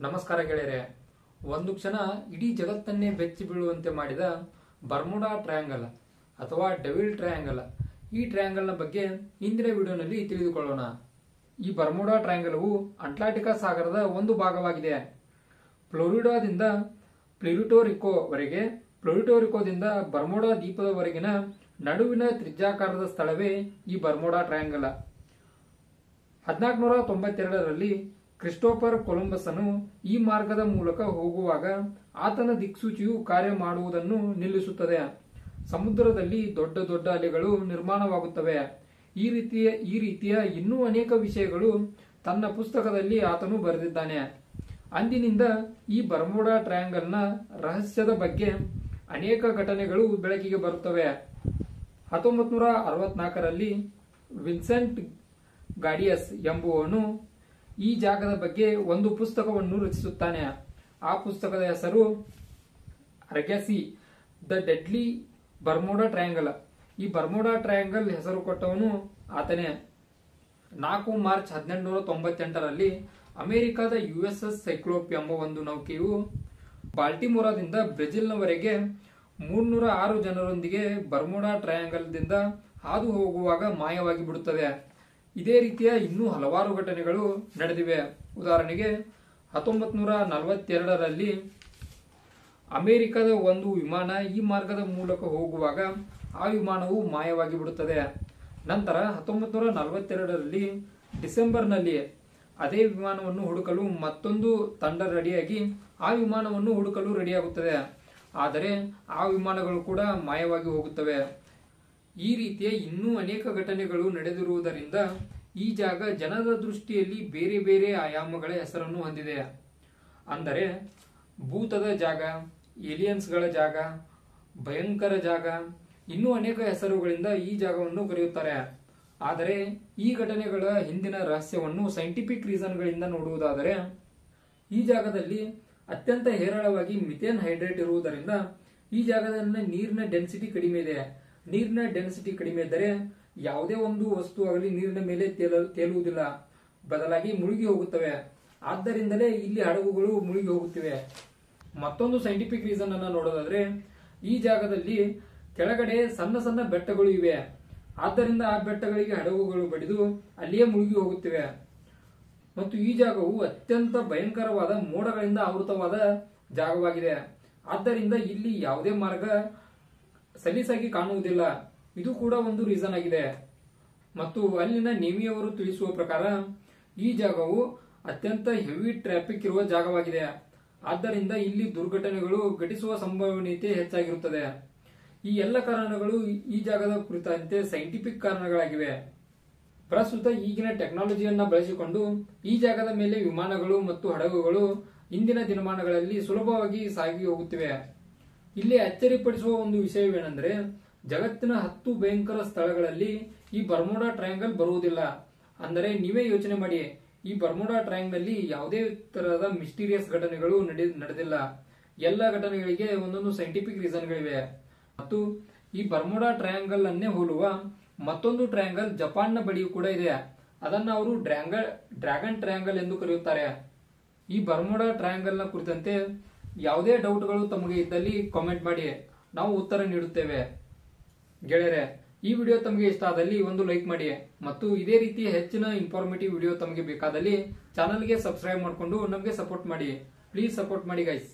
ನಮಸ್ಕಾರ ಗೆಳೆಯರೆ. ಒಂದು ಕ್ಷಣ ಇಡೀ ಜಗತ್ತನ್ನೇ ಬೆಚ್ಚಿ ಬೀಳುವಂತೆ ಮಾಡಿದ ಬರ್ಮುಡಾ ಟ್ರಯಾಂಗಲ್ ಅಥವಾ ಡೆವಿಲ್ ಟ್ರಯಾಂಗಲ್, ಈ ಟ್ರಯಾಂಗಲ್ನ ಬಗ್ಗೆ ಇಂದಿನ ವಿಡಿಯೋನಲ್ಲಿ ತಿಳಿದುಕೊಳ್ಳೋಣ. ಈ ಬರ್ಮುಡಾ ಟ್ರಯಾಂಗಲ್ವು ಅಟ್ಲಾಂಟಿಕ್ ಸಾಗರದ ಒಂದು ಭಾಗವಾಗಿದೆ. ಫ್ಲೋರಿಡಾದಿಂದ ಪ್ಯುರ್ಟೋರಿಕೋವರೆಗೆ, ಪ್ಯುರ್ಟೋರಿಕೋದಿಂದ ಬರ್ಮುಡಾ ದ್ವೀಪದವರೆಗಿನ ನಡುವಿನ ತ್ರಿಜ್ಯಾಕಾರದ ಸ್ಥಳವೇ ಈ ಬರ್ಮುಡಾ ಟ್ರಯಾಂಗಲ್. 1492ರಲ್ಲಿ ಕ್ರಿಸ್ಟೋಫರ್ ಕೊಲಂಬಸ್ಸನು ಈ ಮಾರ್ಗದ ಮೂಲಕ ಹೋಗುವಾಗ ಆತನ ದಿಕ್ಸೂಚಿಯು ಕಾರ್ಯ ಮಾಡುವುದನ್ನು ನಿಲ್ಲಿಸುತ್ತದೆ. ಸಮುದ್ರದಲ್ಲಿ ದೊಡ್ಡ ದೊಡ್ಡ ಅಲೆಗಳು ನಿರ್ಮಾಣವಾಗುತ್ತವೆ. ಈ ರೀತಿಯ ಇನ್ನೂ ಅನೇಕ ವಿಷಯಗಳು ತನ್ನ ಪುಸ್ತಕದಲ್ಲಿ ಆತನು ಬರೆದಿದ್ದಾನೆ. ಅಂದಿನಿಂದ ಈ ಬರ್ಮುಡಾ ಟ್ರಯಾಂಗಲ್ನ ರಹಸ್ಯದ ಬಗ್ಗೆ ಅನೇಕ ಘಟನೆಗಳು ಬೆಳಕಿಗೆ ಬರುತ್ತವೆ. 1964ರಲ್ಲಿ ವಿನ್ಸೆಂಟ್ ಗಾಡಿಯಸ್ ಎಂಬುವನು ಈ ಜಾಗದ ಬಗ್ಗೆ ಒಂದು ಪುಸ್ತಕವನ್ನು ರಚಿಸುತ್ತಾನೆ. ಆ ಪುಸ್ತಕದ ಹೆಸರು ಅರಗ್ಯಾಸಿ ದ ಡೆಡ್ಲಿ ಬರ್ಮುಡಾ ಟ್ರಯಾಂಗಲ್. ಈ ಬರ್ಮುಡಾ ಟ್ರಯಾಂಗಲ್ ಹೆಸರು ಕೊಟ್ಟವನು ಆತನೇ. 4 ಮಾರ್ಚ್ 1898ರಲ್ಲಿ ಅಮೆರಿಕದ USS ಸೈಕ್ಲೋಪ್ ಎಂಬ ಒಂದು ನೌಕೆಯು ಬಾಲ್ಟಿಮೋರಾದಿಂದ ಬ್ರೆಜಿಲ್ನವರೆಗೆ 306 ಜನರೊಂದಿಗೆ ಬರ್ಮುಡಾ ಟ್ರಯಾಂಗಲ್ದಿಂದ ಹಾದು ಹೋಗುವಾಗ ಮಾಯವಾಗಿ ಬಿಡುತ್ತದೆ. ಇದೇ ರೀತಿಯ ಇನ್ನೂ ಹಲವಾರು ಘಟನೆಗಳು ನಡೆದಿವೆ. ಉದಾಹರಣೆಗೆ 1942ರಲ್ಲಿ ಅಮೆರಿಕದ ಒಂದು ವಿಮಾನ ಈ ಮಾರ್ಗದ ಮೂಲಕ ಹೋಗುವಾಗ ಆ ವಿಮಾನವು ಮಾಯವಾಗಿ ಬಿಡುತ್ತದೆ. ನಂತರ 1942ರಲ್ಲಿ ಡಿಸೆಂಬರ್ನಲ್ಲಿ ಅದೇ ವಿಮಾನವನ್ನು ಹುಡುಕಲು ಮತ್ತೊಂದು ತಂಡ ರೆಡಿಯಾಗಿ ಆ ವಿಮಾನವನ್ನು ಹುಡುಕಲು ರೆಡಿಯಾಗುತ್ತದೆ. ಆದರೆ ಆ ವಿಮಾನಗಳು ಕೂಡ ಮಾಯವಾಗಿ ಹೋಗುತ್ತವೆ. ಈ ರೀತಿಯ ಇನ್ನೂ ಅನೇಕ ಘಟನೆಗಳು ನಡೆದಿರುವುದರಿಂದ ಈ ಜಾಗ ಜನರ ದೃಷ್ಟಿಯಲ್ಲಿ ಬೇರೆ ಬೇರೆ ಆಯಾಮಗಳ ಹೆಸರನ್ನು ಹೊಂದಿದೆ. ಅಂದರೆ ಭೂತದ ಜಾಗ, ಏಲಿಯನ್ಸ್ಗಳ ಜಾಗ, ಭಯಂಕರ ಜಾಗ, ಇನ್ನೂ ಅನೇಕ ಹೆಸರುಗಳಿಂದ ಈ ಜಾಗವನ್ನು ಕರೆಯುತ್ತಾರೆ. ಆದರೆ ಈ ಘಟನೆಗಳ ಹಿಂದಿನ ರಹಸ್ಯವನ್ನು ಸೈಂಟಿಫಿಕ್ ರೀಸನ್ಗಳಿಂದ ನೋಡುವುದಾದರೆ, ಈ ಜಾಗದಲ್ಲಿ ಅತ್ಯಂತ ಹೇರಳವಾಗಿ ಮಿಥೇನ್ ಹೈಡ್ರೇಟ್ ಇರುವುದರಿಂದ ಈ ಜಾಗದಲ್ಲಿ ನೀರಿನ ಡೆನ್ಸಿಟಿ ಕಡಿಮೆ ಇದೆ. ನೀರಿನ ಡೆನ್ಸಿಟಿ ಕಡಿಮೆ ಇದ್ದರೆ ಯಾವುದೇ ಒಂದು ವಸ್ತು ಆಗಲಿ ನೀರಿನ ಮೇಲೆ ತೇಲುವುದಿಲ್ಲ, ಬದಲಾಗಿ ಮುಳುಗಿ ಹೋಗುತ್ತವೆ. ಆದ್ದರಿಂದಲೇ ಇಲ್ಲಿ ಹಡಗುಗಳು ಮುಳುಗಿ ಹೋಗುತ್ತಿವೆ. ಮತ್ತೊಂದು ಸೈಂಟಿಫಿಕ್ ರೀಸನ್ ಅನ್ನು ನೋಡೋದಾದ್ರೆ, ಈ ಜಾಗದಲ್ಲಿ ಕೆಳಗಡೆ ಸಣ್ಣ ಸಣ್ಣ ಬೆಟ್ಟಗಳು ಇವೆ. ಆದ್ದರಿಂದ ಆ ಬೆಟ್ಟಗಳಿಗೆ ಹಡಗುಗಳು ಬಡಿದು ಅಲ್ಲಿಯೇ ಮುಳುಗಿ ಹೋಗುತ್ತಿವೆ. ಮತ್ತು ಈ ಜಾಗವು ಅತ್ಯಂತ ಭಯಂಕರವಾದ ಮೋಡಗಳಿಂದ ಆವೃತವಾದ ಜಾಗವಾಗಿದೆ. ಆದ್ದರಿಂದ ಇಲ್ಲಿ ಯಾವುದೇ ಮಾರ್ಗ ಸಲೀಸಾಗಿ ಕಾಣುವುದಿಲ್ಲ. ಇದು ಕೂಡ ಒಂದು ರೀಸನ್ ಆಗಿದೆ. ಮತ್ತು ಅಲ್ಲಿನ ನೇವಿಯವರು ತಿಳಿಸುವ ಪ್ರಕಾರ ಈ ಜಾಗವು ಅತ್ಯಂತ ಹೆವಿ ಟ್ರಾಫಿಕ್ ಇರುವ ಜಾಗವಾಗಿದೆ. ಆದ್ದರಿಂದ ಇಲ್ಲಿ ದುರ್ಘಟನೆಗಳು ಘಟಿಸುವ ಸಂಭವನೀಯತೆ ಹೆಚ್ಚಾಗಿರುತ್ತದೆ. ಈ ಎಲ್ಲ ಕಾರಣಗಳು ಈ ಜಾಗದ ಕುರಿತಂತೆ ಸೈಂಟಿಫಿಕ್ ಕಾರಣಗಳಾಗಿವೆ. ಪ್ರಸ್ತುತ ಈಗಿನ ಟೆಕ್ನಾಲಜಿಯನ್ನ ಬಳಸಿಕೊಂಡು ಈ ಜಾಗದ ಮೇಲೆ ವಿಮಾನಗಳು ಮತ್ತು ಹಡಗುಗಳು ಇಂದಿನ ದಿನಮಾನಗಳಲ್ಲಿ ಸುಲಭವಾಗಿ ಸಾಗಿ ಹೋಗುತ್ತಿವೆ. ಇಲ್ಲಿ ಅಚ್ಚರಿಪಡಿಸುವ ಒಂದು ವಿಷಯವೇನೆಂದರೆ, ಜಗತ್ತಿನ 10 ಭಯಂಕರ ಸ್ಥಳಗಳಲ್ಲಿ ಈ ಬರ್ಮುಡಾ ಟ್ರಯಾಂಗಲ್ ಬರುವುದಿಲ್ಲ. ಅಂದರೆ ನೀವೇ ಯೋಚನೆ ಮಾಡಿ, ಈ ಬರ್ಮುಡಾ ಟ್ರಯಾಂಗಲ್ ನಲ್ಲಿ ಯಾವುದೇ ತರಹದ ಮಿಸ್ಟೀರಿಯಸ್ ಘಟನೆಗಳು ನಡೆದಿಲ್ಲ. ಎಲ್ಲ ಘಟನೆಗಳಿಗೆ ಒಂದೊಂದು ಸೈಂಟಿಫಿಕ್ ರೀಸನ್ಗಳಿವೆ. ಮತ್ತು ಈ ಬರ್ಮುಡಾ ಟ್ರಯಾಂಗಲ್ ಅನ್ನೇ ಹೋಲುವ ಮತ್ತೊಂದು ಟ್ರಯಾಂಗಲ್ ಜಪಾನ್ನ ಬಳಿಯೂ ಕೂಡ ಇದೆ. ಅದನ್ನು ಅವರು ಡ್ರ್ಯಾಗನ್ ಟ್ರಯಾಂಗಲ್ ಎಂದು ಕರೆಯುತ್ತಾರೆ. ಈ ಬರ್ಮುಡಾ ಟ್ರಯಾಂಗಲ್ ನ ಕುರಿತಂತೆ ಯಾವುದೇ ಡೌಟ್ಗಳು ತಮಗೆ ಇದ್ದಲ್ಲಿ ಕಾಮೆಂಟ್ ಮಾಡಿ, ನಾವು ಉತ್ತರ ನೀಡುತ್ತೇವೆ. ಗೆಳೆಯರೆ, ಈ ವಿಡಿಯೋ ತಮಗೆ ಇಷ್ಟ ಆದಲ್ಲಿ ಒಂದು ಲೈಕ್ ಮಾಡಿ. ಮತ್ತು ಇದೇ ರೀತಿಯ ಹೆಚ್ಚಿನ ಇನ್ಫಾರ್ಮೇಟಿವ್ ವಿಡಿಯೋ ತಮಗೆ ಬೇಕಾದಲ್ಲಿ ಚಾನಲ್ಗೆ ಸಬ್ಸ್ಕ್ರೈಬ್ ಮಾಡಿಕೊಂಡು ನಮಗೆ ಸಪೋರ್ಟ್ ಮಾಡಿ. ಪ್ಲೀಸ್ ಸಪೋರ್ಟ್ ಮಾಡಿ ಗೈಸ್.